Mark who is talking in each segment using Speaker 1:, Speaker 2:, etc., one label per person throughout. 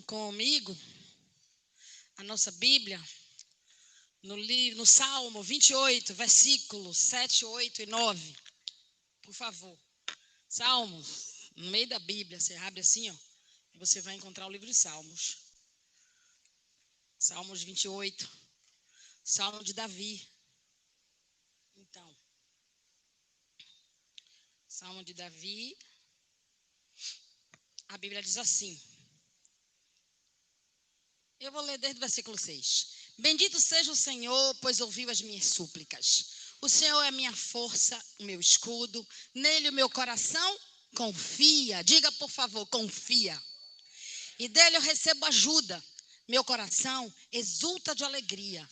Speaker 1: comigo a nossa Bíblia no Salmo 28, versículos 7, 8 e 9. Por favor. Salmos, no meio da Bíblia, você abre assim, ó, e você vai encontrar o livro de Salmos. Salmos 28, Salmo de Davi. Então, Salmo de Davi, a Bíblia diz assim. Eu vou ler desde o versículo 6. Bendito seja o Senhor, pois ouviu as minhas súplicas. O Senhor é a minha força, o meu escudo. Nele o meu coração confia. Diga, por favor, confia. E dele eu recebo ajuda. Meu coração exulta de alegria.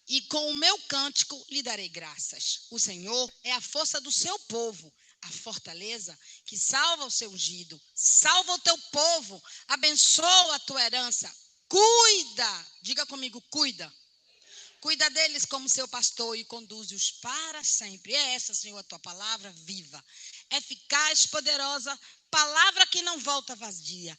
Speaker 1: E com o meu cântico lhe darei graças. O Senhor é a força do seu povo, a fortaleza que salva o seu ungido. Salva o teu povo, abençoa a tua herança. Cuida, diga comigo, cuida. Cuida deles como seu pastor e conduze-os para sempre. É essa, Senhor, a tua palavra viva, eficaz, poderosa, palavra que não volta vazia,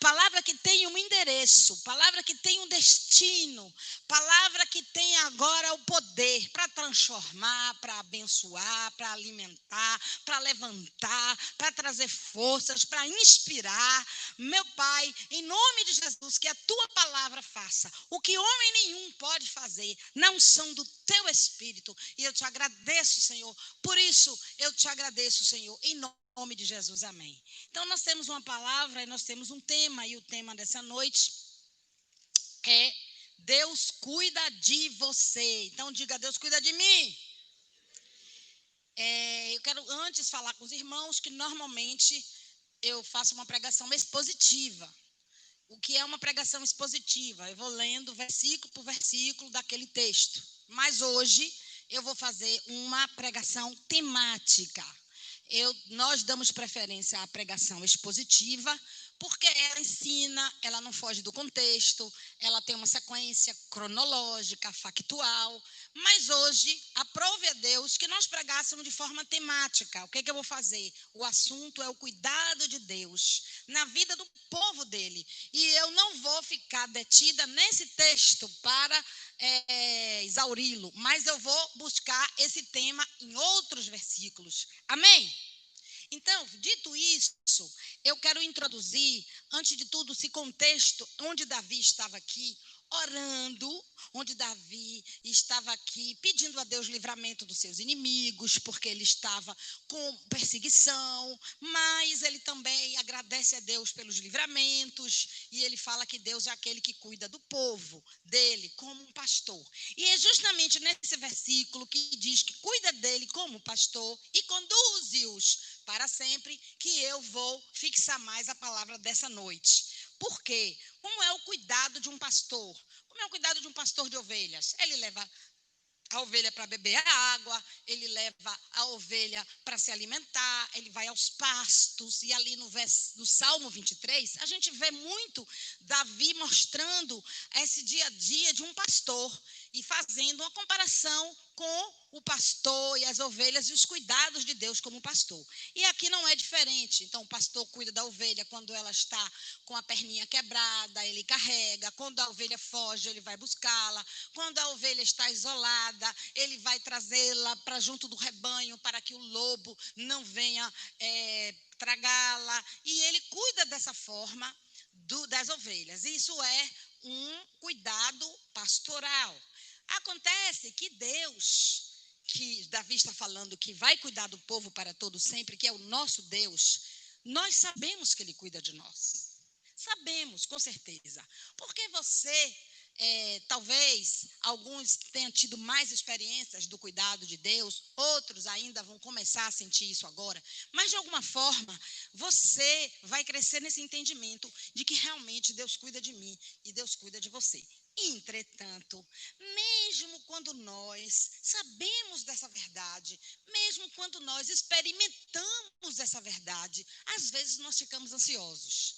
Speaker 1: palavra que tem um endereço, palavra que tem um destino, palavra que tem agora o poder para transformar, para abençoar, para alimentar, para levantar, para trazer forças, para inspirar. Meu Pai, em nome de Jesus, que a tua palavra faça o que homem nenhum pode fazer, na unção do teu Espírito. E eu te agradeço, Senhor. Por isso, eu te agradeço, Senhor, em nome de Jesus, amém. Então, nós temos uma palavra e nós temos um tema, e o tema dessa noite é Deus cuida de você. Então, diga, Deus cuida de mim. Eu quero antes falar com os irmãos que normalmente eu faço uma pregação expositiva. O que é uma pregação expositiva? Eu vou lendo versículo por versículo daquele texto. Mas hoje eu vou fazer uma pregação temática. Nós damos preferência à pregação expositiva, porque ela ensina, ela não foge do contexto, ela tem uma sequência cronológica, factual. Mas hoje, aprove a Deus que nós pregássemos de forma temática. O que eu vou fazer? O assunto é o cuidado de Deus na vida do povo dele. E eu não vou ficar detida nesse texto para exauri-lo, mas eu vou buscar esse tema em outros versículos. Amém? Então, dito isso, eu quero introduzir, antes de tudo, esse contexto onde Davi estava aqui, orando, onde Davi estava aqui pedindo a Deus livramento dos seus inimigos, porque ele estava com perseguição, mas ele também agradece a Deus pelos livramentos, e ele fala que Deus é aquele que cuida do povo dele como um pastor. E é justamente nesse versículo que diz que cuida dele como pastor e conduze-os para sempre, que eu vou fixar mais a palavra dessa noite. Por quê? Como é o cuidado de um pastor? Como é o cuidado de um pastor de ovelhas? Ele leva a ovelha para beber a água, ele leva a ovelha para se alimentar, ele vai aos pastos. E ali no Salmo 23, a gente vê muito Davi mostrando esse dia a dia de um pastor e fazendo uma comparação com o pastor e as ovelhas e os cuidados de Deus como pastor. E aqui não é diferente. Então, o pastor cuida da ovelha quando ela está com a perninha quebrada, ele carrega. Quando a ovelha foge, ele vai buscá-la. Quando a ovelha está isolada, ele vai trazê-la para junto do rebanho para que o lobo não venha tragá-la. E ele cuida dessa forma das ovelhas. Isso é um cuidado pastoral. Acontece que Deus, que Davi está falando que vai cuidar do povo para todo sempre, que é o nosso Deus, nós sabemos que ele cuida de nós. Sabemos, com certeza. Porque você, talvez, alguns tenham tido mais experiências do cuidado de Deus, outros ainda vão começar a sentir isso agora. Mas, de alguma forma, você vai crescer nesse entendimento de que realmente Deus cuida de mim e Deus cuida de você. Entretanto, mesmo quando nós sabemos dessa verdade, mesmo quando nós experimentamos essa verdade, às vezes nós ficamos ansiosos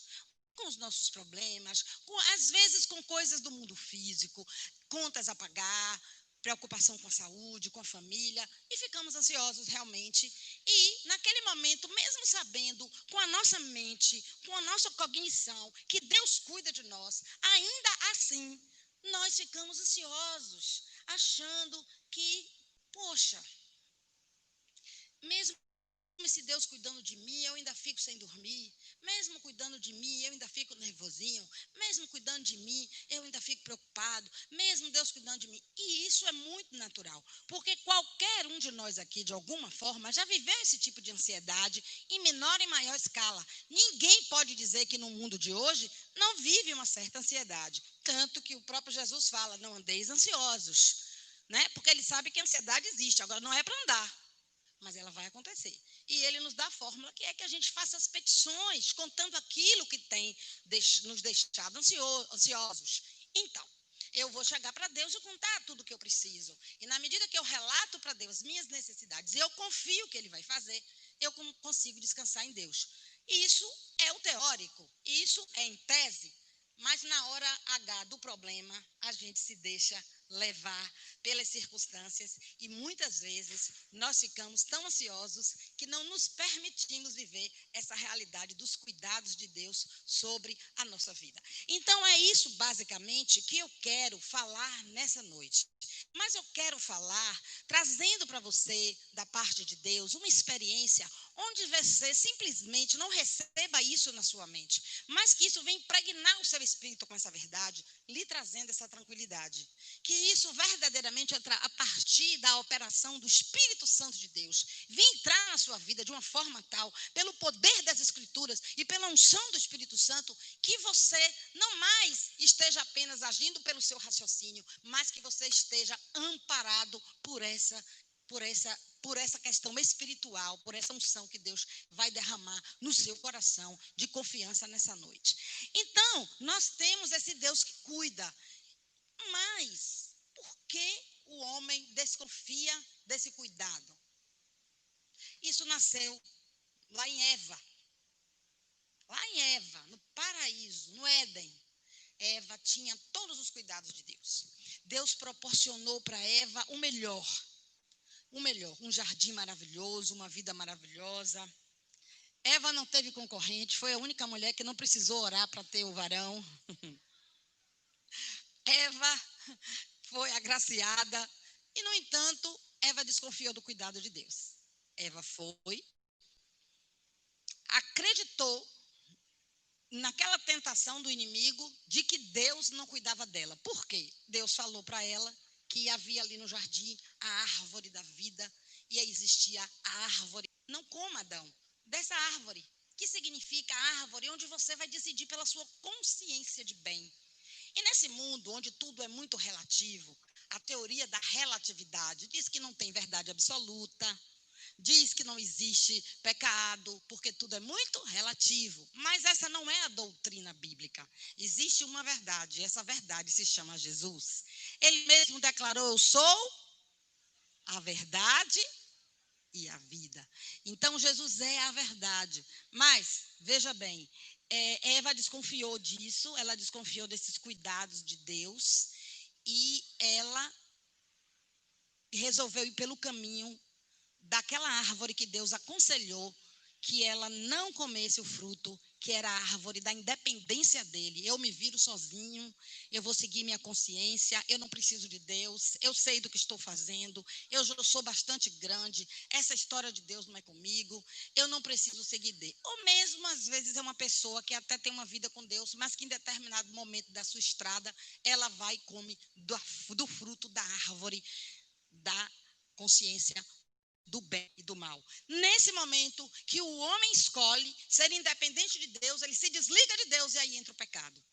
Speaker 1: com os nossos problemas, às vezes com coisas do mundo físico, contas a pagar, preocupação com a saúde, com a família, e ficamos ansiosos realmente. E, naquele momento, mesmo sabendo, com a nossa mente, com a nossa cognição, que Deus cuida de nós, ainda assim, nós ficamos ansiosos, achando que, poxa, mesmo esse Deus cuidando de mim, eu ainda fico sem dormir. Mesmo cuidando de mim, eu ainda fico nervosinho. Mesmo cuidando de mim, eu ainda fico preocupado. Mesmo Deus cuidando de mim. E isso é muito natural. Porque qualquer um de nós aqui, de alguma forma, já viveu esse tipo de ansiedade em menor e maior escala. Ninguém pode dizer que no mundo de hoje não vive uma certa ansiedade. Tanto que o próprio Jesus fala, não andeis ansiosos. Né? Porque ele sabe que a ansiedade existe. Agora, não é para andar, mas ela vai acontecer. E ele nos dá a fórmula, que é que a gente faça as petições, contando aquilo que tem nos deixado ansiosos. Então, eu vou chegar para Deus e contar tudo o que eu preciso. E na medida que eu relato para Deus minhas necessidades, e eu confio que Ele vai fazer, eu consigo descansar em Deus. Isso é o teórico, isso é em tese, mas na hora H do problema, a gente se deixa levar pelas circunstâncias e muitas vezes nós ficamos tão ansiosos que não nos permitimos viver essa realidade dos cuidados de Deus sobre a nossa vida. Então é isso basicamente que eu quero falar nessa noite. Mas eu quero falar trazendo para você, da parte de Deus, uma experiência onde você simplesmente não receba isso na sua mente, mas que isso venha impregnar o seu espírito com essa verdade, lhe trazendo essa tranquilidade. Que isso verdadeiramente, a partir da operação do Espírito Santo de Deus, venha entrar na sua vida de uma forma tal, pelo poder das Escrituras e pela unção do Espírito Santo, que você não mais esteja apenas agindo pelo seu raciocínio, mas que você esteja amparado por essa questão espiritual, por essa unção que Deus vai derramar no seu coração de confiança nessa noite. Então, nós temos esse Deus que cuida, mas por que o homem desconfia desse cuidado? Isso nasceu lá em Eva, no paraíso, no Éden. Eva tinha todos os cuidados de Deus. Deus proporcionou para Eva o melhor, um jardim maravilhoso, uma vida maravilhosa. Eva não teve concorrente, foi a única mulher que não precisou orar para ter o varão. Eva foi agraciada e, no entanto, Eva desconfiou do cuidado de Deus. Eva acreditou naquela tentação do inimigo de que Deus não cuidava dela. Por quê? Deus falou para ela que havia ali no jardim a árvore da vida e existia a árvore. Não coma, Adão, dessa árvore, que significa a árvore onde você vai decidir pela sua consciência de bem. E nesse mundo onde tudo é muito relativo, a teoria da relatividade diz que não tem verdade absoluta, diz que não existe pecado, porque tudo é muito relativo. Mas essa não é a doutrina bíblica. Existe uma verdade, e essa verdade se chama Jesus. Ele mesmo declarou: eu sou a verdade e a vida. Então, Jesus é a verdade. Mas, veja bem, Eva desconfiou disso, ela desconfiou desses cuidados de Deus, e ela resolveu ir pelo caminho daquela árvore que Deus aconselhou que ela não comesse o fruto, que era a árvore da independência dele. Eu me viro sozinho, eu vou seguir minha consciência, eu não preciso de Deus, eu sei do que estou fazendo, eu já sou bastante grande, essa história de Deus não é comigo, eu não preciso seguir dele. Ou mesmo, às vezes, é uma pessoa que até tem uma vida com Deus, mas que em determinado momento da sua estrada, ela vai e come do fruto da árvore da consciência do bem e do mal. Nesse momento que o homem escolhe ser independente de Deus, ele se desliga de Deus e aí entra o pecado.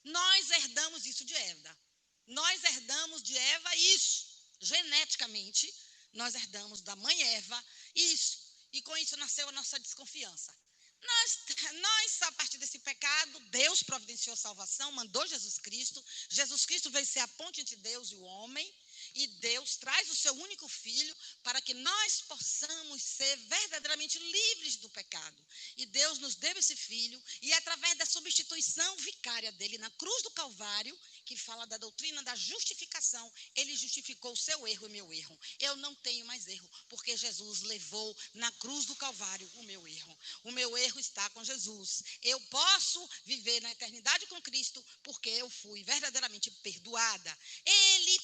Speaker 1: Nós herdamos isso de Eva. Nós herdamos de Eva isso. Geneticamente, nós herdamos da mãe Eva isso. E com isso nasceu a nossa desconfiança. Nós, a partir desse pecado, Deus providenciou salvação, mandou Jesus Cristo. Jesus Cristo veio ser a ponte entre Deus e o homem. E Deus traz o seu único filho para que nós possamos ser verdadeiramente livres do pecado. E Deus nos deu esse filho, e através da substituição vicária dele na cruz do Calvário, que fala da doutrina da justificação, ele justificou o seu erro e o meu erro. Eu não tenho mais erro, porque Jesus levou na cruz do Calvário o meu erro. O meu erro está com Jesus. Eu posso viver na eternidade com Cristo, porque eu fui verdadeiramente perdoada. Ele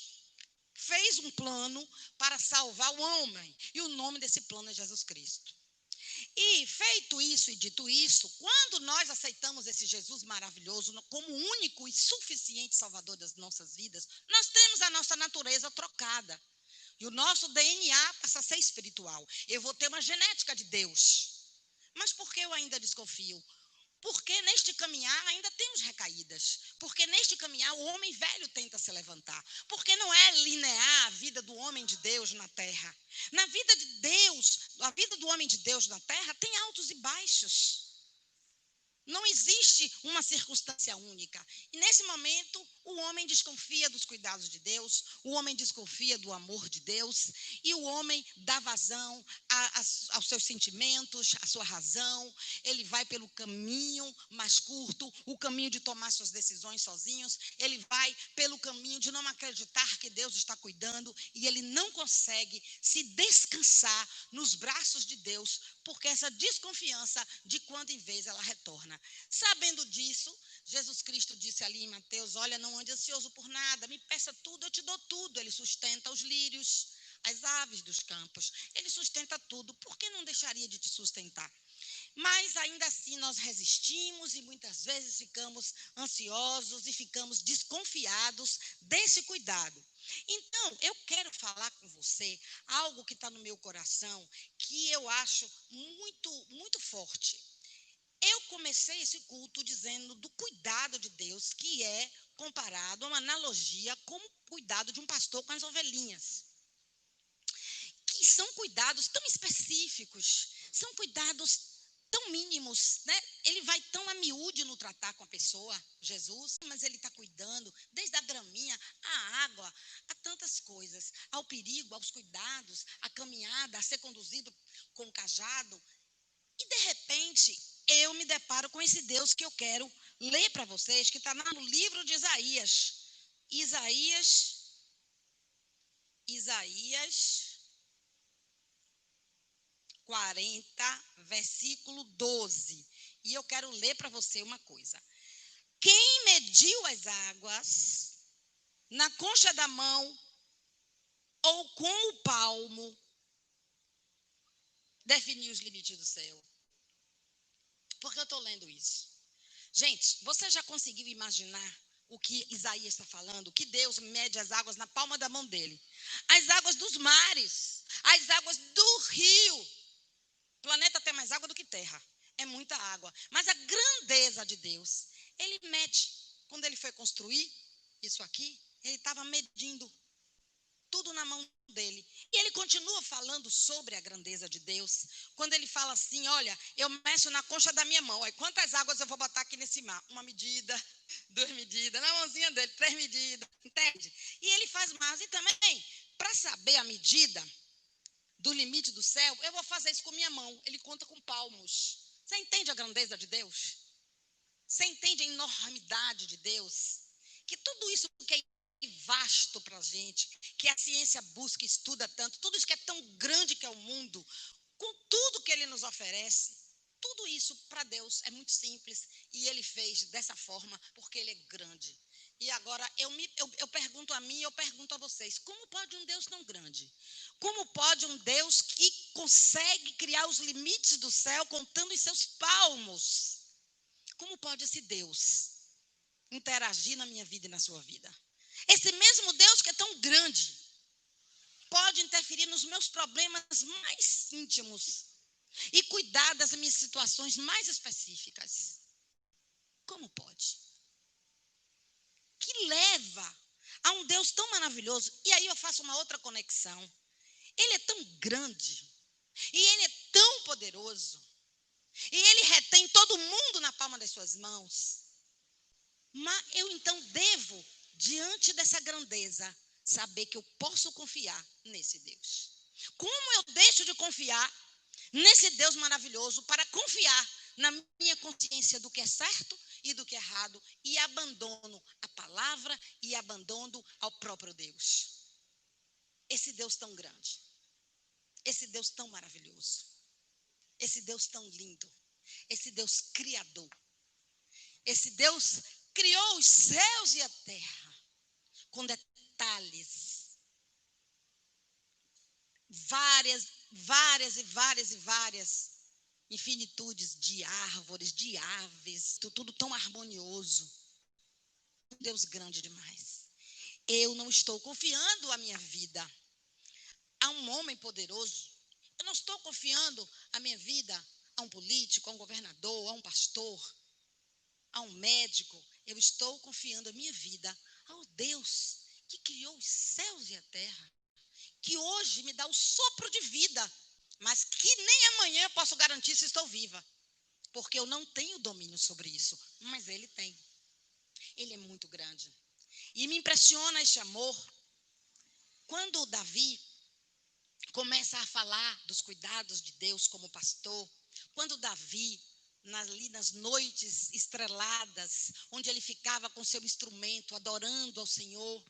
Speaker 1: fez um plano para salvar o homem, e o nome desse plano é Jesus Cristo. E feito isso e dito isso, quando nós aceitamos esse Jesus maravilhoso como único e suficiente Salvador das nossas vidas, nós temos a nossa natureza trocada. E o nosso DNA passa a ser espiritual. Eu vou ter uma genética de Deus. Mas por que eu ainda desconfio? Porque neste caminhar ainda temos recaídas. Porque neste caminhar o homem velho tenta se levantar. Porque não é linear a vida do homem de Deus na terra. Na vida de Deus, a vida do homem de Deus na terra tem altos e baixos. Não existe uma circunstância única. E nesse momento, o homem desconfia dos cuidados de Deus, o homem desconfia do amor de Deus, e o homem dá vazão aos seus sentimentos, à sua razão. Ele vai pelo caminho mais curto, o caminho de tomar suas decisões sozinhos. Ele vai pelo caminho de não acreditar que Deus está cuidando, e ele não consegue se descansar nos braços de Deus, porque essa desconfiança, de quando em vez ela retorna. Sabendo disso, Jesus Cristo disse ali em Mateus: olha, não ande ansioso por nada, me peça tudo, eu te dou tudo. Ele sustenta os lírios, as aves dos campos, ele sustenta tudo. Por que não deixaria de te sustentar? Mas ainda assim nós resistimos e muitas vezes ficamos ansiosos e ficamos desconfiados desse cuidado. Então, eu quero falar com você algo que está no meu coração, que eu acho muito, muito forte. Eu comecei esse culto dizendo do cuidado de Deus, que é comparado a uma analogia com o cuidado de um pastor com as ovelhinhas. Que são cuidados tão específicos, são cuidados tão mínimos, né? Ele vai tão a miúde no tratar com a pessoa, Jesus, mas ele está cuidando, desde a graminha, a água, a tantas coisas, ao perigo, aos cuidados, a caminhada, a ser conduzido com o cajado. E, de repente, eu me deparo com esse Deus que eu quero ler para vocês, que está no livro de Isaías. Isaías 40, versículo 12. E eu quero ler para você uma coisa. Quem mediu as águas na concha da mão ou com o palmo, definiu os limites do céu. Por que eu estou lendo isso? Gente, você já conseguiu imaginar o que Isaías está falando? Que Deus mede as águas na palma da mão dele. As águas dos mares, as águas do rio. O planeta tem mais água do que terra. É muita água. Mas a grandeza de Deus, ele mede. Quando ele foi construir isso aqui, ele estava medindo tudo na mão dele. E ele continua falando sobre a grandeza de Deus, quando ele fala assim: olha, eu meço na concha da minha mão, aí quantas águas eu vou botar aqui nesse mar? 1 medida, 2 medidas, na mãozinha dele, 3 medidas, entende? E ele faz mais. E também, para saber a medida do limite do céu, eu vou fazer isso com minha mão. Ele conta com palmos. Você entende a grandeza de Deus? Você entende a enormidade de Deus? Que tudo isso que é vasto para a gente, que a ciência busca e estuda tanto, tudo isso que é tão grande que é o mundo, com tudo que ele nos oferece, tudo isso para Deus é muito simples, e ele fez dessa forma porque ele é grande. E agora eu pergunto a mim e eu pergunto a vocês: como pode um Deus tão grande? Como pode um Deus que consegue criar os limites do céu contando em seus palmos? Como pode esse Deus interagir na minha vida e na sua vida? Esse mesmo Deus que é tão grande pode interferir nos meus problemas mais íntimos e cuidar das minhas situações mais específicas. Como pode? Que leva a um Deus tão maravilhoso. E aí eu faço uma outra conexão. Ele é tão grande e ele é tão poderoso e ele retém todo mundo na palma das suas mãos. Mas eu então devo, diante dessa grandeza, saber que eu posso confiar nesse Deus. Como eu deixo de confiar nesse Deus maravilhoso para confiar na minha consciência do que é certo e do que é errado e abandono a palavra e abandono ao próprio Deus. Esse Deus tão grande, esse Deus tão maravilhoso, esse Deus tão lindo, esse Deus criador, esse Deus criou os céus e a terra com detalhes, várias infinitudes de árvores, de aves, tudo tão harmonioso. Um Deus grande demais. Eu não estou confiando a minha vida a um homem poderoso. Eu não estou confiando a minha vida a um político, a um governador, a um pastor, a um médico. Eu estou confiando a minha vida ao Deus que criou os céus e a terra, que hoje me dá o sopro de vida, mas que nem amanhã eu posso garantir se estou viva, porque eu não tenho domínio sobre isso, mas Ele tem. Ele é muito grande. E me impressiona este amor quando Davi começa a falar dos cuidados de Deus como pastor, quando Davi, ali nas noites estreladas, onde ele ficava com seu instrumento, adorando ao Senhor,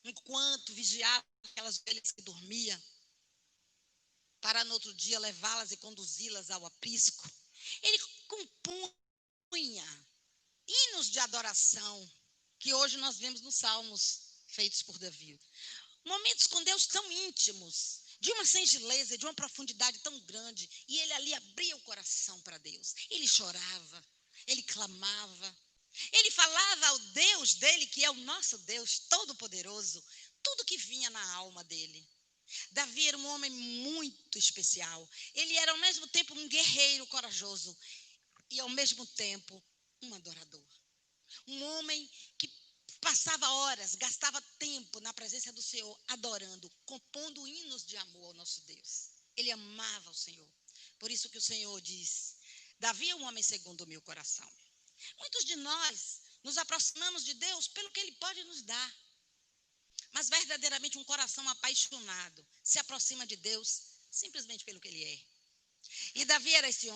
Speaker 1: enquanto vigiava aquelas ovelhas que dormiam, para no outro dia levá-las e conduzi-las ao aprisco, ele compunha hinos de adoração, que hoje nós vemos nos salmos feitos por Davi. Momentos com Deus tão íntimos, de uma singeleza, de uma profundidade tão grande, e ele ali abria o coração para Deus. Ele chorava, ele clamava, ele falava ao Deus dele, que é o nosso Deus todo-poderoso, tudo que vinha na alma dele. Davi era um homem muito especial. Ele era ao mesmo tempo um guerreiro corajoso e ao mesmo tempo um adorador. Um homem que passava horas, gastava tempo na presença do Senhor, adorando, compondo hinos de amor ao nosso Deus. Ele amava o Senhor. Por isso que o Senhor diz: Davi é um homem segundo o meu coração. Muitos de nós nos aproximamos de Deus pelo que Ele pode nos dar. Mas verdadeiramente um coração apaixonado se aproxima de Deus simplesmente pelo que Ele é. E Davi era esse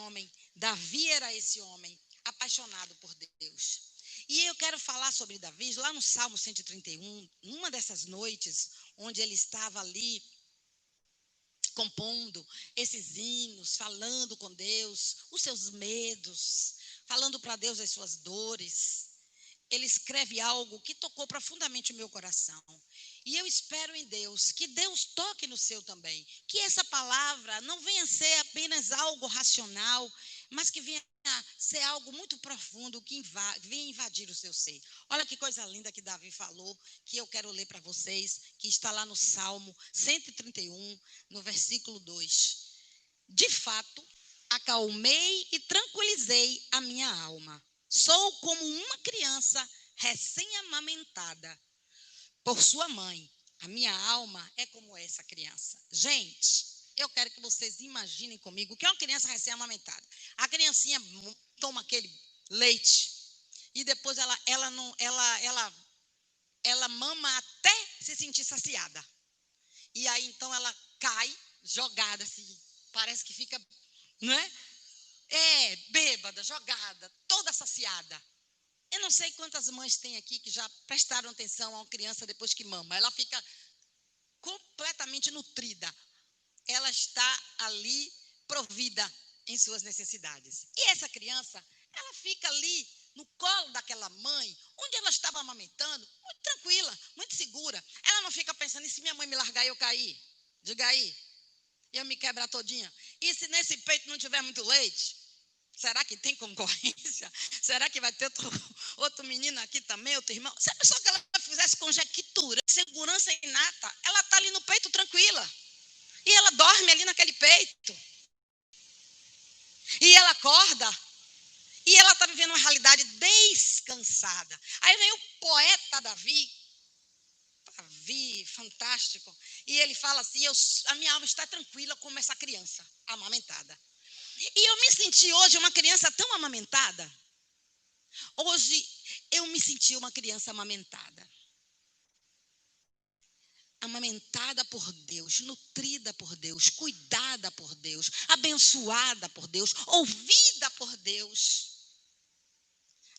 Speaker 1: homem apaixonado por Deus. E eu quero falar sobre Davi, lá no Salmo 131, numa dessas noites, onde ele estava ali, compondo esses hinos, falando com Deus, os seus medos, falando para Deus as suas dores. Ele escreve algo que tocou profundamente o meu coração. E eu espero em Deus, que Deus toque no seu também. Que essa palavra não venha ser apenas algo racional, mas que venha ser algo muito profundo, que venha invadir o seu ser. Olha que coisa linda que Davi falou, que eu quero ler para vocês, que está lá no Salmo 131, no versículo 2. De fato, acalmei e tranquilizei a minha alma. Sou como uma criança recém-amamentada por sua mãe. A minha alma é como essa criança. Gente, eu quero que vocês imaginem comigo o que é uma criança recém-amamentada. A criancinha toma aquele leite e depois ela mama até se sentir saciada. E aí então ela cai jogada assim, parece que fica, não é? Bêbada, jogada, toda saciada. Eu não sei quantas mães tem aqui que já prestaram atenção a uma criança depois que mama. Ela fica completamente nutrida. Ela está ali provida em suas necessidades. E essa criança, ela fica ali no colo daquela mãe, onde ela estava amamentando, muito tranquila, muito segura. Ela não fica pensando, e se minha mãe me largar e eu cair? Diga aí, eu me quebrar todinha. E se nesse peito não tiver muito leite? Será que tem concorrência? Será que vai ter outro menino aqui também, outro irmão? Se a pessoa que ela fizesse conjectura, segurança inata, ela está ali no peito tranquila. E ela dorme ali naquele peito. E ela acorda. E ela está vivendo uma realidade descansada. Aí vem o poeta Davi, fantástico. E ele fala assim, a minha alma está tranquila como essa criança amamentada. E eu me senti hoje uma criança tão amamentada. Hoje eu me senti uma criança amamentada. amamentada por Deus, nutrida por Deus, cuidada por Deus, abençoada por Deus, ouvida por Deus,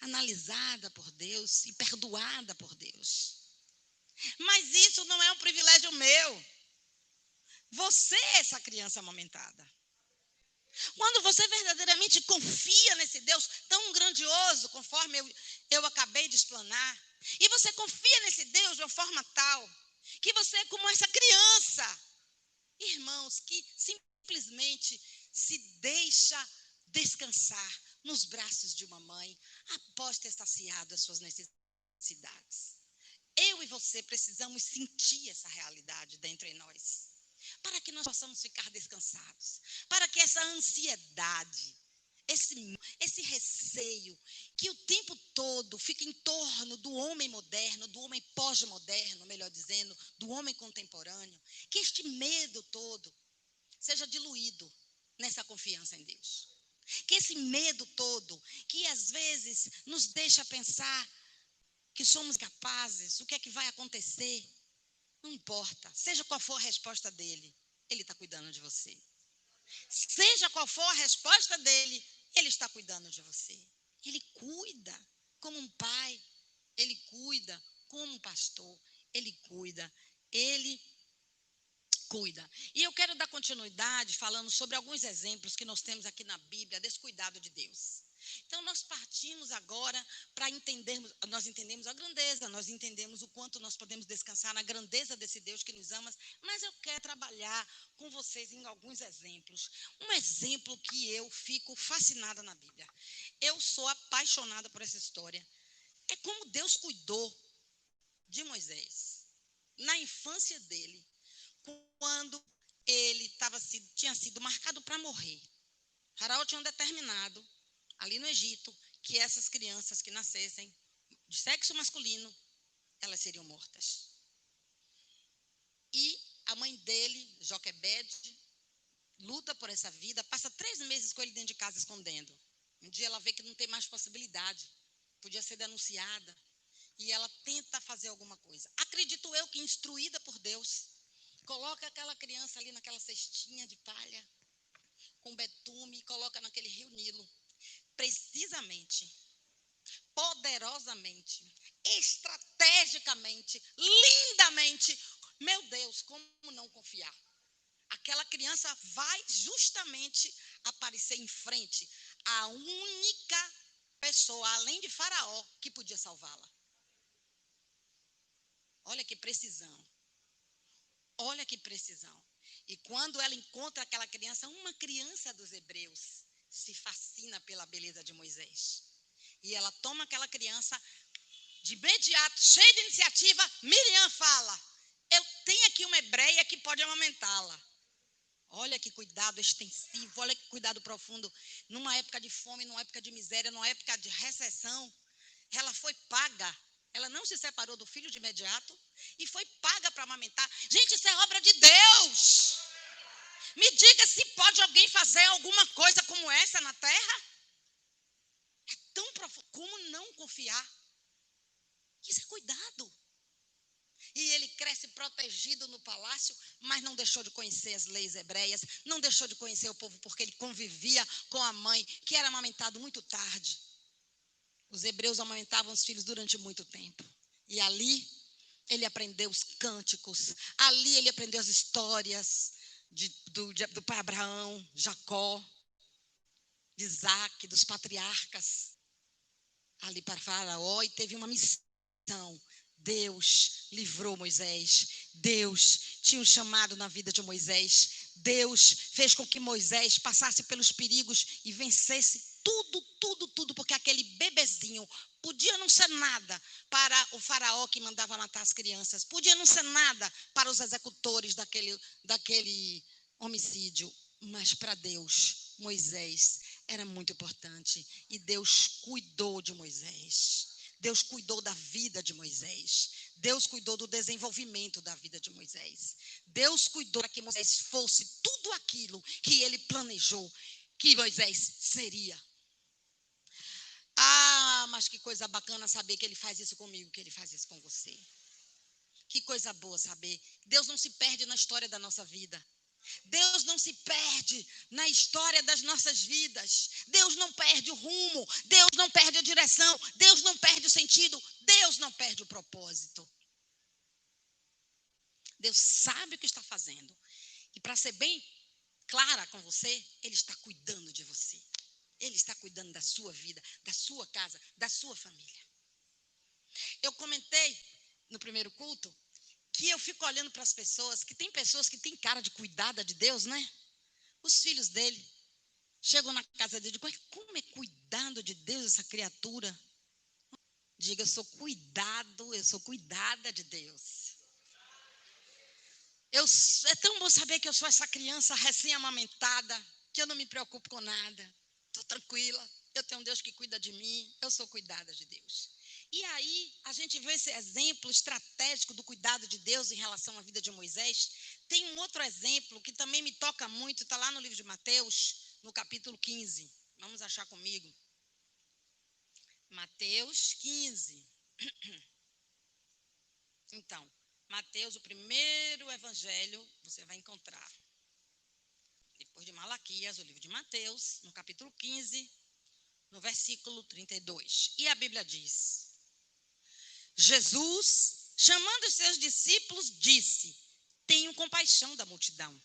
Speaker 1: analisada por Deus e perdoada por Deus. Mas isso não é um privilégio meu. Você é essa criança amamentada. Quando você verdadeiramente confia nesse Deus tão grandioso, conforme eu acabei de explanar, e você confia nesse Deus de uma forma tal, que você é como essa criança, irmãos, que simplesmente se deixa descansar nos braços de uma mãe, após ter saciado as suas necessidades. Eu e você precisamos sentir essa realidade dentro de nós, para que nós possamos ficar descansados, para que essa ansiedade, esse receio, que o tempo todo fica em torno do homem moderno, do homem pós-moderno, melhor dizendo, do homem contemporâneo, que este medo todo seja diluído nessa confiança em Deus. Que esse medo todo, que às vezes nos deixa pensar que somos capazes, o que é que vai acontecer? Não importa, seja qual for a resposta dele, ele está cuidando de você. Seja qual for a resposta dele, ele está cuidando de você. Ele cuida como um pai, ele cuida como um pastor, ele cuida. E eu quero dar continuidade falando sobre alguns exemplos que nós temos aqui na Bíblia desse cuidado de Deus. Então, nós partimos agora para entendermos, nós entendemos a grandeza, nós entendemos o quanto nós podemos descansar na grandeza desse Deus que nos ama, mas eu quero trabalhar com vocês em alguns exemplos. Um exemplo que eu fico fascinada na Bíblia. Eu sou apaixonada por essa história. É como Deus cuidou de Moisés na infância dele, quando ele tinha sido marcado para morrer. Faraó tinha determinado, ali no Egito, que essas crianças que nascessem de sexo masculino, elas seriam mortas. E a mãe dele, Joquebede, luta por essa vida, passa 3 meses com ele dentro de casa escondendo. Um dia ela vê que não tem mais possibilidade, podia ser denunciada, e ela tenta fazer alguma coisa. Acredito eu que, instruída por Deus, coloca aquela criança ali naquela cestinha de palha, com betume, e coloca naquele rio Nilo. Precisamente, poderosamente, estrategicamente, lindamente. Meu Deus, como não confiar? Aquela criança vai justamente aparecer em frente à única pessoa, além de Faraó, que podia salvá-la. Olha que precisão. Olha que precisão. E quando ela encontra aquela criança, uma criança dos hebreus se fascina pela beleza de Moisés. E ela toma aquela criança, de imediato, cheia de iniciativa, Miriam fala: eu tenho aqui uma hebreia que pode amamentá-la. Olha que cuidado extensivo, olha que cuidado profundo. Numa época de fome, numa época de miséria, numa época de recessão, ela foi paga. Ela não se separou do filho de imediato e foi paga para amamentar. Gente, isso é obra de Deus. Me diga se pode alguém fazer alguma coisa como essa na terra? É tão profundo. Como não confiar? Isso é cuidado. E ele cresce protegido no palácio, mas não deixou de conhecer as leis hebreias, não deixou de conhecer o povo, porque ele convivia com a mãe, que era amamentado muito tarde. Os hebreus amamentavam os filhos durante muito tempo. E ali ele aprendeu os cânticos, ali ele aprendeu as histórias do pai Abraão, Jacó, de Isaac, dos patriarcas, ali para Faraó, e teve uma missão. Deus livrou Moisés, Deus tinha um chamado na vida de Moisés, Deus fez com que Moisés passasse pelos perigos e vencesse tudo, porque aquele bebezinho podia não ser nada para o faraó que mandava matar as crianças, podia não ser nada para os executores daquele homicídio, mas para Deus, Moisés era muito importante, e Deus cuidou de Moisés. Deus cuidou da vida de Moisés. Deus cuidou do desenvolvimento da vida de Moisés. Deus cuidou para que Moisés fosse tudo aquilo que ele planejou que Moisés seria. Ah, mas que coisa bacana saber que ele faz isso comigo, que ele faz isso com você. Que coisa boa saber. Deus não se perde na história da nossa vida. Deus não se perde na história das nossas vidas. Deus não perde o rumo. Deus não perde a direção. Deus não perde o sentido. Deus não perde o propósito. Deus sabe o que está fazendo. E para ser bem clara com você, Ele está cuidando de você. Ele está cuidando da sua vida, da sua casa, da sua família. Eu comentei no primeiro culto que eu fico olhando para as pessoas, que tem pessoas que têm cara de cuidada de Deus, né? Os filhos dele chegam na casa dele e dizem, como é cuidado de Deus essa criatura? Diga, eu sou cuidada de Deus. É tão bom saber que eu sou essa criança recém-amamentada, que eu não me preocupo com nada. Estou tranquila, eu tenho um Deus que cuida de mim, eu sou cuidada de Deus. E aí, a gente vê esse exemplo estratégico do cuidado de Deus em relação à vida de Moisés. Tem um outro exemplo que também me toca muito, está lá no livro de Mateus, no capítulo 15. Vamos achar comigo. Mateus 15. Então, Mateus, o primeiro evangelho, você vai encontrar. Depois de Malaquias, o livro de Mateus, no capítulo 15, no versículo 32. E a Bíblia diz: Jesus, chamando os seus discípulos, disse: tenho compaixão da multidão,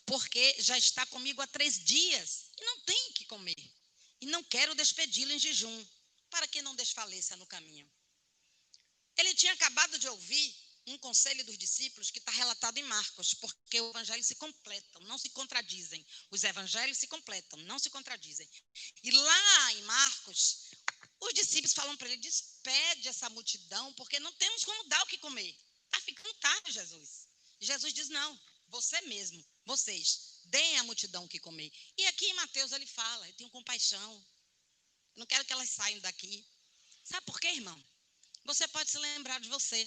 Speaker 1: porque já está comigo há 3 dias e não tem o que comer. E não quero despedi-lo em jejum, para que não desfaleça no caminho. Ele tinha acabado de ouvir um conselho dos discípulos que está relatado em Marcos, porque os evangelhos se completam, não se contradizem. Os evangelhos se completam, não se contradizem. E lá em Marcos, os discípulos falam para ele, despede essa multidão, porque não temos como dar o que comer. Está ficando tarde, Jesus. E Jesus diz, não, você mesmo, vocês, deem à multidão o que comer. E aqui em Mateus ele fala, eu tenho compaixão. Eu não quero que elas saiam daqui. Sabe por quê, irmão? Você pode se lembrar de você.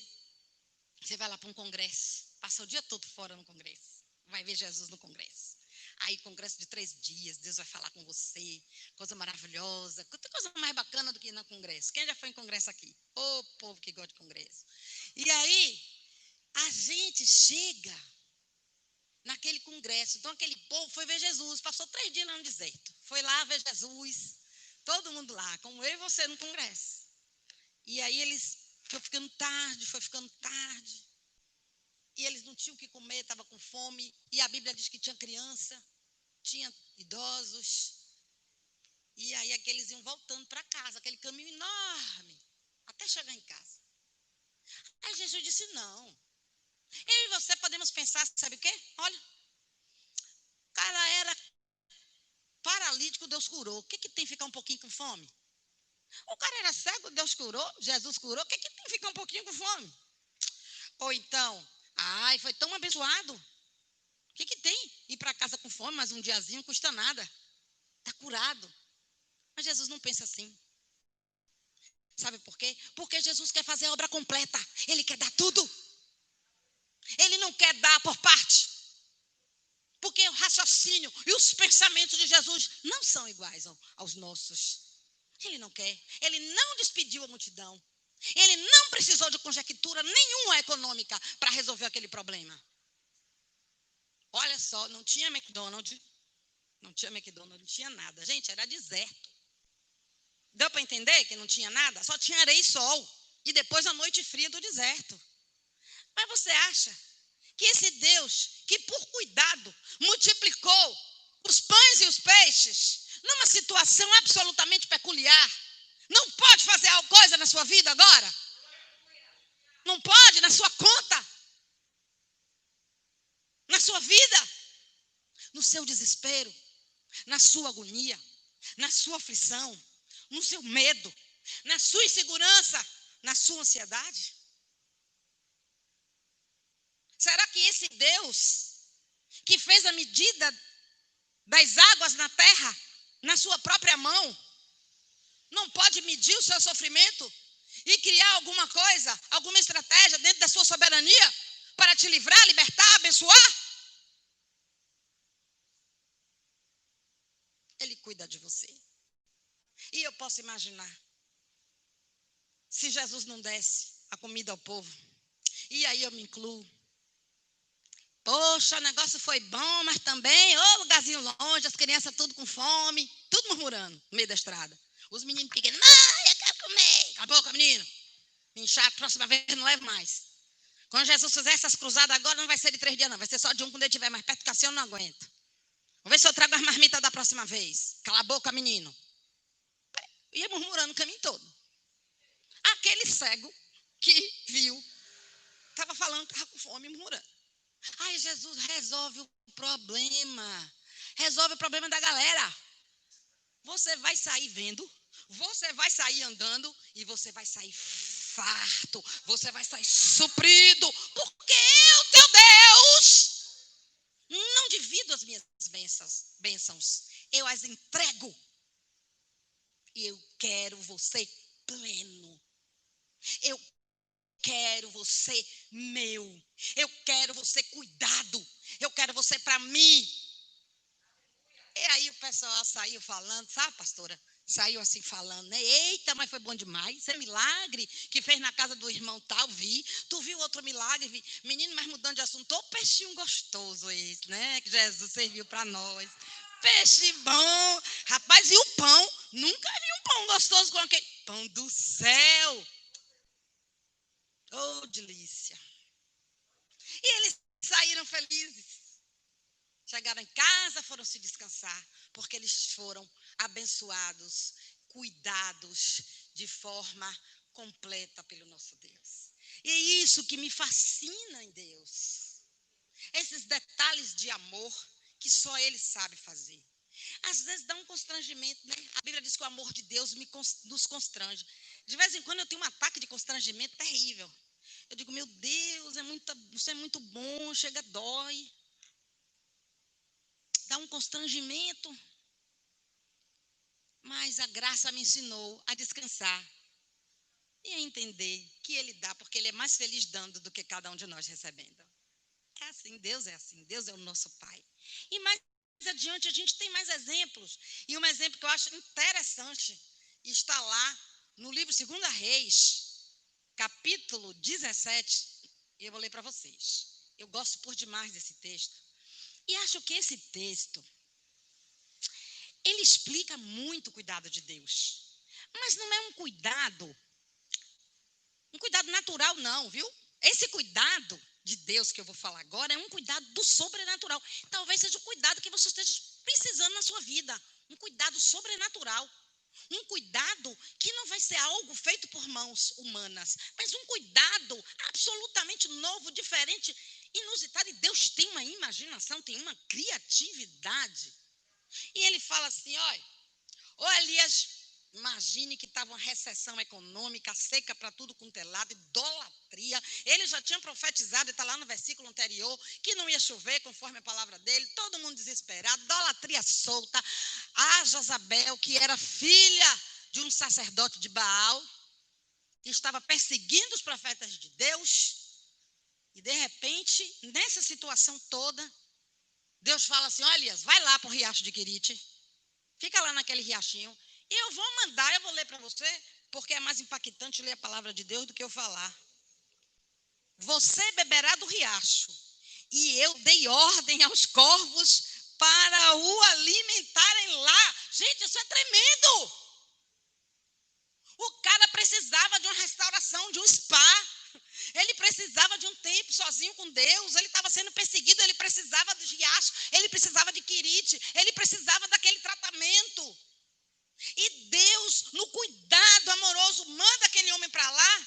Speaker 1: Você vai lá para um congresso, passa o dia todo fora no congresso. Vai ver Jesus no congresso. Aí, congresso de 3 dias, Deus vai falar com você. Coisa maravilhosa. Tem coisa mais bacana do que ir no congresso. Quem já foi em congresso aqui? Ô, povo que gosta de congresso. E aí, a gente chega naquele congresso. Então, aquele povo foi ver Jesus. Passou 3 dias lá no deserto. Foi lá ver Jesus. Todo mundo lá, como eu e você no congresso. E aí, foi ficando tarde. E eles não tinham o que comer, estavam com fome. E a Bíblia diz que tinha criança, tinha idosos. E aí aqueles iam voltando para casa, aquele caminho enorme, até chegar em casa. Aí Jesus disse, não. Eu e você podemos pensar, sabe o quê? Olha, o cara era paralítico, Deus curou. O que tem ficar um pouquinho com fome? O cara era cego, Deus curou, Jesus curou. O que tem ficar um pouquinho com fome? Ou então, ai, foi tão abençoado. O que tem? Ir para casa com fome, mas um diazinho não custa nada. Está curado. Mas Jesus não pensa assim. Sabe por quê? Porque Jesus quer fazer a obra completa. Ele quer dar tudo. Ele não quer dar por parte. Porque o raciocínio e os pensamentos de Jesus não são iguais aos nossos. Ele não quer. Ele não despediu a multidão. Ele não precisou de conjectura nenhuma econômica para resolver aquele problema. Olha só, não tinha McDonald's. Não tinha nada. Gente, era deserto. Deu para entender que não tinha nada? Só tinha areia e sol. E depois a noite fria do deserto. Mas você acha que esse Deus, que por cuidado multiplicou os pães e os peixes, numa situação absolutamente peculiar, não pode fazer alguma coisa na sua vida agora? Não pode na sua conta? Na sua vida? No seu desespero? Na sua agonia? Na sua aflição? No seu medo? Na sua insegurança? Na sua ansiedade? Será que esse Deus, que fez a medida das águas na terra, na sua própria mão, não pode medir o seu sofrimento e criar alguma coisa, alguma estratégia dentro da sua soberania para te livrar, libertar, abençoar? Ele cuida de você. E eu posso imaginar, se Jesus não desse a comida ao povo, E aí eu me incluo. Poxa, o negócio foi bom, mas também, lugarzinho longe, as crianças tudo com fome, tudo murmurando no meio da estrada. Os meninos pequenos, mãe, eu quero comer. Cala a boca, menino. Me enxato, próxima vez não levo mais. Quando Jesus fizer essas cruzadas agora, não vai ser de 3 dias, não. Vai ser só de um quando ele estiver mais perto, porque assim eu não aguento. Vou ver se eu trago as marmitas da próxima vez. Cala a boca, menino. Ia murmurando o caminho todo. Aquele cego que viu, estava falando que estava com fome, murmurando. Ai, Jesus resolve o problema. Resolve o problema da galera. Você vai sair vendo, você vai sair andando e você vai sair farto. Você vai sair suprido. Porque eu, teu Deus, não divido as minhas bênçãos. Eu as entrego. E eu quero você pleno. Eu quero você meu. Eu quero você cuidado. Eu quero você para mim. E aí o pessoal saiu falando, sabe, pastora? Saiu assim falando, né? Eita, mas foi bom demais. Isso é milagre que fez na casa do irmão tal, vi. Tu viu outro milagre? Vi. Menino, mas mudando de assunto, ô peixinho gostoso esse, né? Que Jesus serviu para nós. Peixe bom. Rapaz, e o pão? Nunca vi um pão gostoso com aquele pão do céu. Oh, delícia. E eles saíram felizes. Chegaram em casa, foram se descansar, porque eles foram abençoados, cuidados de forma completa pelo nosso Deus. E é isso que me fascina em Deus. Esses detalhes de amor que só Ele sabe fazer. Às vezes dá um constrangimento, né? A Bíblia diz que o amor de Deus nos constrange. De vez em quando eu tenho um ataque de constrangimento terrível. Eu digo, meu Deus, isso é muito bom, chega, dói. Dá um constrangimento. Mas a graça me ensinou a descansar e a entender que Ele dá, porque Ele é mais feliz dando do que cada um de nós recebendo. É assim, Deus é o nosso Pai. E mais adiante a gente tem mais exemplos. E um exemplo que eu acho interessante está lá no livro 2 Reis, capítulo 17. E eu vou ler para vocês. Eu gosto por demais desse texto. E acho que esse texto, ele explica muito o cuidado de Deus. Mas não é um cuidado natural não, viu? Esse cuidado de Deus que eu vou falar agora é um cuidado do sobrenatural. Talvez seja o cuidado que você esteja precisando na sua vida. Um cuidado sobrenatural. Um cuidado que não vai ser algo feito por mãos humanas, mas um cuidado absolutamente novo, diferente, inusitado. E Deus tem uma imaginação, tem uma criatividade. E ele fala assim, olha, ô Elias, imagine que estava uma recessão econômica, seca para tudo quanto é lado, idolatria. Ele já tinha profetizado, está lá no versículo anterior, que não ia chover conforme a palavra dele, todo mundo desesperado, idolatria solta. A Jezabel, que era filha de um sacerdote de Baal, que estava perseguindo os profetas de Deus, e de repente, nessa situação toda, Deus fala assim, olha Elias, vai lá para o riacho de Querite, fica lá naquele riachinho, e eu vou ler para você, porque é mais impactante ler a palavra de Deus do que eu falar. Você beberá do riacho, e eu dei ordem aos corvos para o alimentarem lá. Gente, isso é tremendo. O cara precisava de uma restauração, de um spa. Ele precisava de um tempo sozinho com Deus. Ele estava sendo perseguido, ele precisava de riacho, ele precisava de Querite, ele precisava daquele tratamento. E Deus, no cuidado amoroso, manda aquele homem para lá.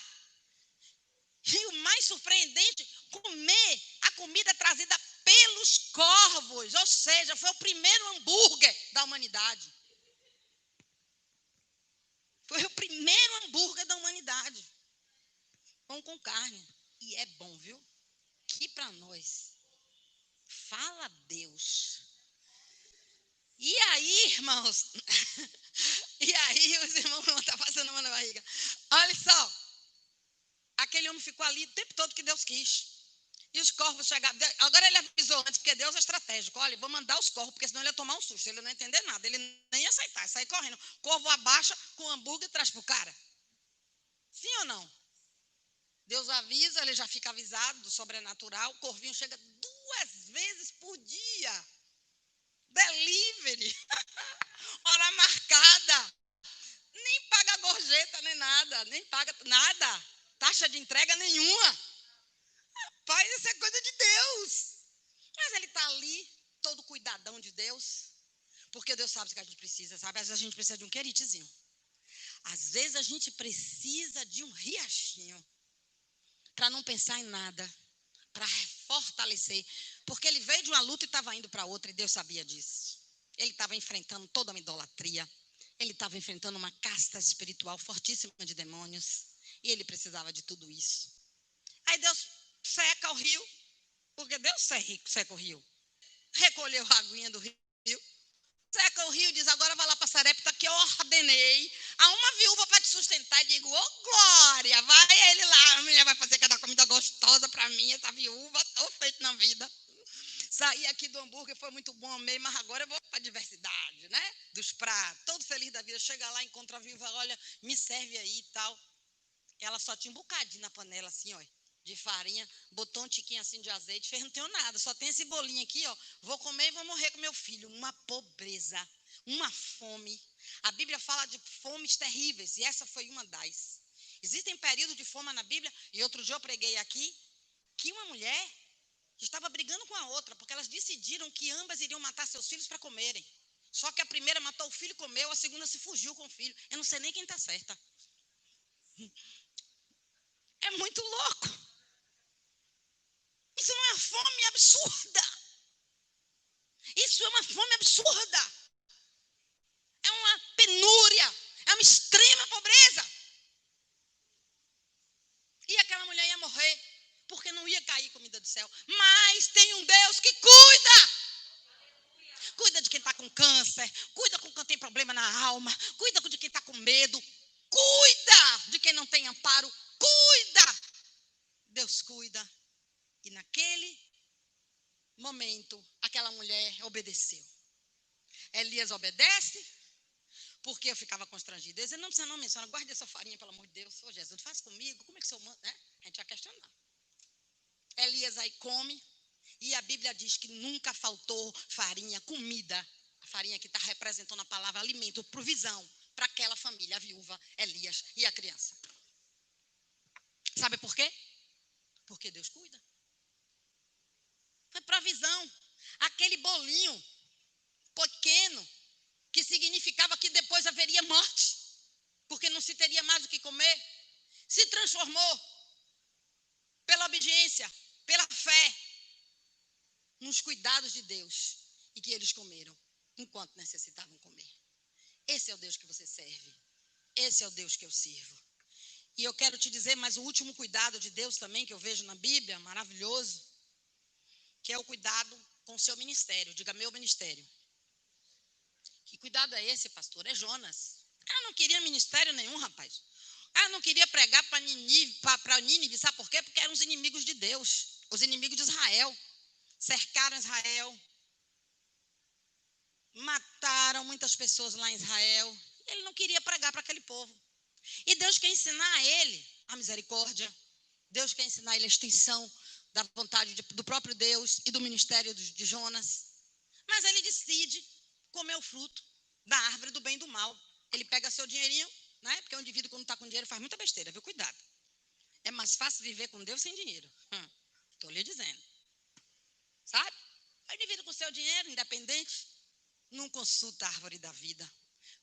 Speaker 1: E o mais surpreendente, comer a comida trazida pelos corvos. Ou seja, foi o primeiro hambúrguer da humanidade. Foi o primeiro hambúrguer da humanidade. Pão com carne. E é bom, viu? Que para nós. Fala Deus. E aí, irmãos? E aí, os irmãos vão estar passando a mão na barriga. Olha só. Aquele homem ficou ali o tempo todo que Deus quis. E os corvos chegaram. Agora ele avisou antes, porque Deus é estratégico. Olha, vou mandar os corvos, porque senão ele ia tomar um susto. Ele não ia entender nada. Ele nem ia aceitar, ia sair correndo. Corvo abaixa com o hambúrguer e traz para o cara. Sim ou não? Deus avisa, ele já fica avisado do sobrenatural. O corvinho chega 2 vezes por dia. Delivery. Hora marcada. Nem paga gorjeta, nem nada. Nem paga nada. Taxa de entrega nenhuma. Pai, isso é coisa de Deus. Mas ele está ali, todo cuidadão de Deus. Porque Deus sabe o que a gente precisa, sabe? Às vezes a gente precisa de um queritezinho. Às vezes a gente precisa de um riachinho. Para não pensar em nada. Para fortalecer. Porque ele veio de uma luta e estava indo para outra. E Deus sabia disso. Ele estava enfrentando toda uma idolatria. Ele estava enfrentando uma casta espiritual fortíssima de demônios. E ele precisava de tudo isso. Aí Deus seca o rio. Porque Deus seca o rio. Recolheu a aguinha do rio. Seca o rio e diz, agora vai lá para Sarepta que eu ordenei a uma viúva para te sustentar. E digo, ô glória, vai ele lá. A mulher vai fazer cada comida gostosa para mim, essa viúva, estou feito na vida. Saí aqui do hambúrguer, foi muito bom, amei, mas agora eu vou para a diversidade, né? Dos pratos, todo feliz da vida. Chega lá, encontra a viúva, olha, me serve aí e tal. Ela só tinha um bocadinho na panela, assim, ó, de farinha, botou um tiquinho assim de azeite, fez, não tenho nada, só tem esse bolinho aqui, ó, vou comer e vou morrer com meu filho. Uma pobreza, uma fome. A Bíblia fala de fomes terríveis, e essa foi uma das. Existem períodos de fome na Bíblia, e outro dia eu preguei aqui, que uma mulher estava brigando com a outra, porque elas decidiram que ambas iriam matar seus filhos para comerem. Só que a primeira matou o filho e comeu, a segunda se fugiu com o filho. Eu não sei nem quem está certa. É muito louco. Isso não é uma fome absurda. Isso é uma fome absurda. É uma penúria. É uma extrema pobreza. E aquela mulher ia morrer, porque não ia cair comida do céu. Mas tem um Deus que cuida. Cuida de quem está com câncer. Cuida com quem tem problema na alma. Cuida de quem está com medo. Cuida de quem não tem amparo. Cuida. Deus cuida. E naquele momento, aquela mulher obedeceu. Elias obedece, porque eu ficava constrangida. Eu dizia, não precisa não, minha senhora, guarde essa farinha, pelo amor de Deus. Ô Jesus, faz comigo, como é que o senhor manda? Né? A gente ia questionar. Elias aí come, e a Bíblia diz que nunca faltou farinha, comida. A farinha que está representando a palavra alimento, provisão, para aquela família, a viúva, Elias e a criança. Sabe por quê? Porque Deus cuida. Foi provisão. Aquele bolinho pequeno, que significava que depois haveria morte, porque não se teria mais o que comer, se transformou pela obediência, pela fé, nos cuidados de Deus, e que eles comeram enquanto necessitavam comer. Esse é o Deus que você serve. Esse é o Deus que eu sirvo. E eu quero te dizer mais o último cuidado de Deus também, que eu vejo na Bíblia, maravilhoso, que é o cuidado com o seu ministério. Diga, meu ministério. Que cuidado é esse, pastor? É Jonas. O cara não queria ministério nenhum, rapaz. O cara não queria pregar para Nínive, sabe por quê? Porque eram os inimigos de Deus, os inimigos de Israel. Cercaram Israel, mataram muitas pessoas lá em Israel. Ele não queria pregar para aquele povo. E Deus quer ensinar a ele a misericórdia. Deus quer ensinar a ele a extensão da vontade do próprio Deus e do ministério de Jonas. Mas ele decide comer o fruto da árvore do bem e do mal. Ele pega seu dinheirinho, né? Porque o indivíduo, quando está com dinheiro, faz muita besteira, viu? Cuidado. É mais fácil viver com Deus sem dinheiro. Estou lhe dizendo. Sabe? O indivíduo com seu dinheiro, independente, não consulta a árvore da vida.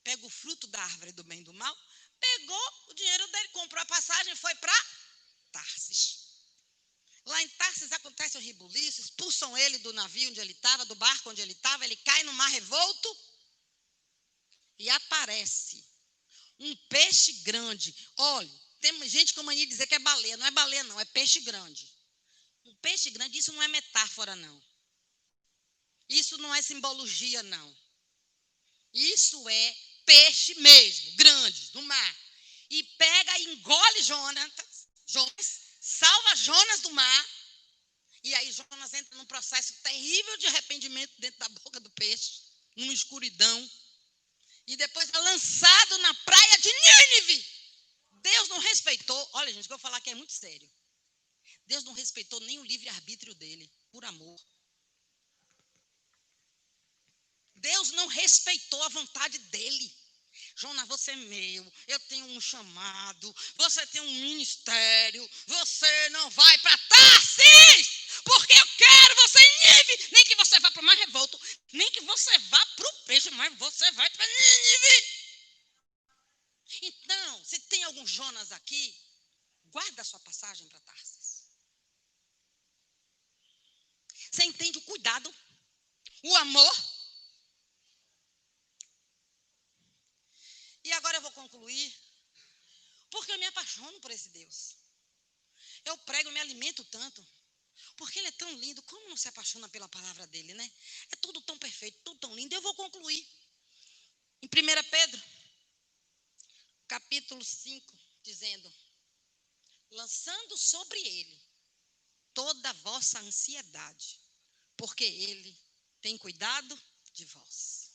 Speaker 1: Pega o fruto da árvore do bem e do mal, pegou o dinheiro dele, comprou a passagem e foi para Tarsis. Lá em Tarsis acontece um rebuliço, expulsam ele do navio onde ele estava, do barco onde ele estava, ele cai no mar revolto e aparece um peixe grande. Olha, tem gente com mania de dizer que é baleia. Não é baleia não, é peixe grande. Um peixe grande, isso não é metáfora não. Isso não é simbologia não. Isso é peixe mesmo, grande, do mar. E pega e engole Jonas, salva Jonas do mar. E aí Jonas entra num processo terrível de arrependimento dentro da boca do peixe, numa escuridão. E depois é lançado na praia de Nínive. Deus não respeitou. Olha, gente, o que eu vou falar aqui é muito sério. Deus não respeitou nem o livre-arbítrio dele, por amor. Deus não respeitou a vontade dele. Jonas, você é meu, eu tenho um chamado, você tem um ministério, você não vai para Tarsis, porque eu quero você em Nínive. Nem que você vá para o Mar Revolto, nem que você vá para o peixe, mas você vai para Nínive. Então, se tem algum Jonas aqui, guarda a sua passagem para Tarsis. Você entende o cuidado, o amor? E agora eu vou concluir, porque eu me apaixono por esse Deus. Eu prego e me alimento tanto, porque ele é tão lindo. Como não se apaixona pela palavra dele, né? É tudo tão perfeito, tudo tão lindo. Eu vou concluir. Em 1 Pedro, capítulo 5, dizendo: lançando sobre ele toda a vossa ansiedade, porque ele tem cuidado de vós.